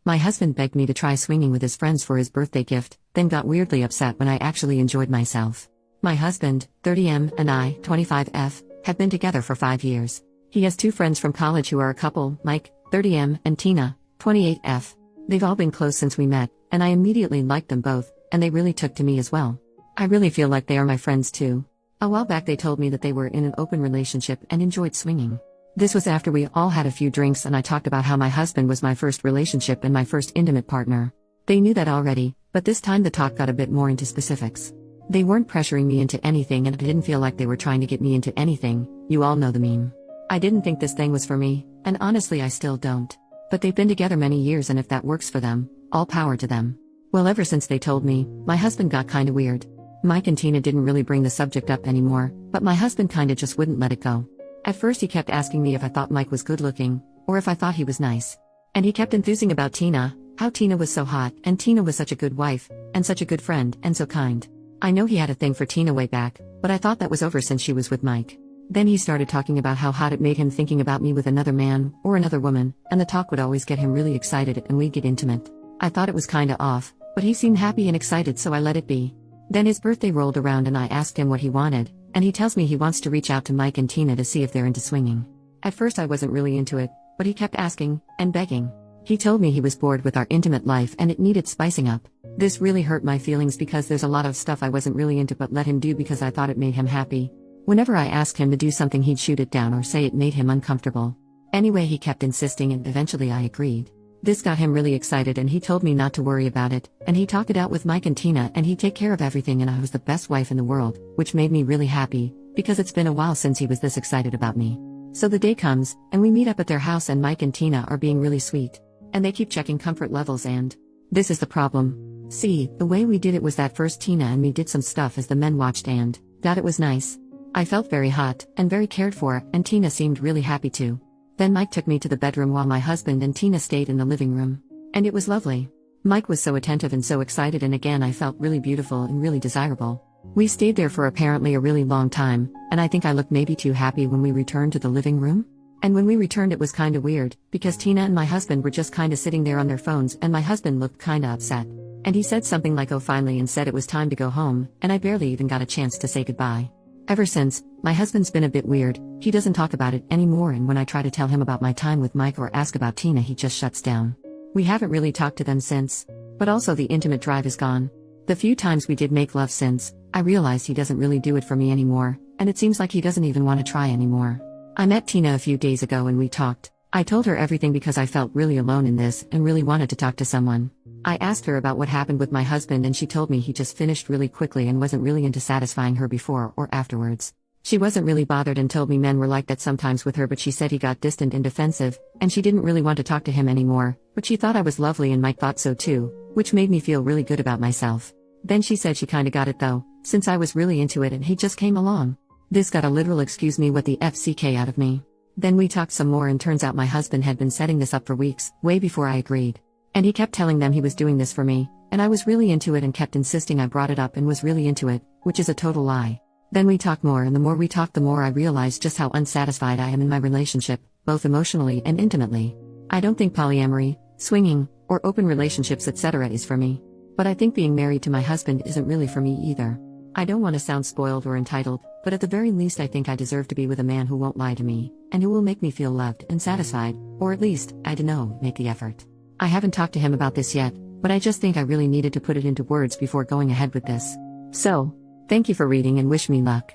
My husband begged me to try swinging with his friends for his birthday gift, then got weirdly upset when I actually enjoyed myself. My husband, 30M, and I, 25F, have been together for 5 years. He has 2 friends from college who are a couple, Mike, 30M, and Tina, 28F. They've all been close since we met, and I immediately liked them both, and they really took to me as well. I really feel like they are my friends too. A while back they told me that they were in an open relationship and enjoyed swinging. This was after we all had a few drinks and I talked about how my husband was my first relationship and my first intimate partner. They knew that already, but this time the talk got a bit more into specifics. They weren't pressuring me into anything and I didn't feel like they were trying to get me into anything. You all know the meme. I didn't think this thing was for me, and honestly I still don't. But they've been together many years and if that works for them, all power to them. Well, ever since they told me, my husband got kinda weird. Mike and Tina didn't really bring the subject up anymore, but my husband kinda just wouldn't let it go. At first he kept asking me if I thought Mike was good looking, or if I thought he was nice. And he kept enthusing about Tina, how Tina was so hot, and Tina was such a good wife, and such a good friend, and so kind. I know he had a thing for Tina way back, but I thought that was over since she was with Mike. Then he started talking about how hot it made him thinking about me with another man, or another woman, and the talk would always get him really excited and we'd get intimate. I thought it was kinda off, but he seemed happy and excited so I let it be. Then his birthday rolled around and I asked him what he wanted, and he tells me he wants to reach out to Mike and Tina to see if they're into swinging. At first I wasn't really into it, but he kept asking, and begging. He told me he was bored with our intimate life and it needed spicing up. This really hurt my feelings because there's a lot of stuff I wasn't really into but let him do because I thought it made him happy. Whenever I asked him to do something he'd shoot it down or say it made him uncomfortable. Anyway, he kept insisting and eventually I agreed. This got him really excited and he told me not to worry about it, and he talked it out with Mike and Tina and he'd take care of everything and I was the best wife in the world, which made me really happy, because it's been a while since he was this excited about me. So the day comes, and we meet up at their house and Mike and Tina are being really sweet. And they keep checking comfort levels and this is the problem. See, the way we did it was that first Tina and me did some stuff as the men watched and that it was nice. I felt very hot, and very cared for, and Tina seemed really happy too. Then Mike took me to the bedroom while my husband and Tina stayed in the living room. And it was lovely. Mike was so attentive and so excited and again I felt really beautiful and really desirable. We stayed there for apparently a really long time, and I think I looked maybe too happy when we returned to the living room. And when we returned it was kinda weird, because Tina and my husband were just kinda sitting there on their phones and my husband looked kinda upset. And he said something like oh finally and said it was time to go home, and I barely even got a chance to say goodbye. Ever since, my husband's been a bit weird. He doesn't talk about it anymore and when I try to tell him about my time with Mike or ask about Tina he just shuts down. We haven't really talked to them since. But also the intimate drive is gone. The few times we did make love since, I realized he doesn't really do it for me anymore, and it seems like he doesn't even want to try anymore. I met Tina a few days ago and we talked. I told her everything because I felt really alone in this and really wanted to talk to someone. I asked her about what happened with my husband and she told me he just finished really quickly and wasn't really into satisfying her before or afterwards. She wasn't really bothered and told me men were like that sometimes with her, but she said he got distant and defensive, and she didn't really want to talk to him anymore, but she thought I was lovely and Mike thought so too, which made me feel really good about myself. Then she said she kinda got it though, since I was really into it and he just came along. This got a literal excuse me what the FCK out of me. Then we talked some more and turns out my husband had been setting this up for weeks, way before I agreed. And he kept telling them he was doing this for me, and I was really into it and kept insisting I brought it up and was really into it, which is a total lie. Then we talked more and the more we talked the more I realized just how unsatisfied I am in my relationship, both emotionally and intimately. I don't think polyamory, swinging, or open relationships etc. is for me. But I think being married to my husband isn't really for me either. I don't want to sound spoiled or entitled, but at the very least I think I deserve to be with a man who won't lie to me, and who will make me feel loved and satisfied, or at least, I don't know, make the effort. I haven't talked to him about this yet, but I just think I really needed to put it into words before going ahead with this. So, thank you for reading and wish me luck.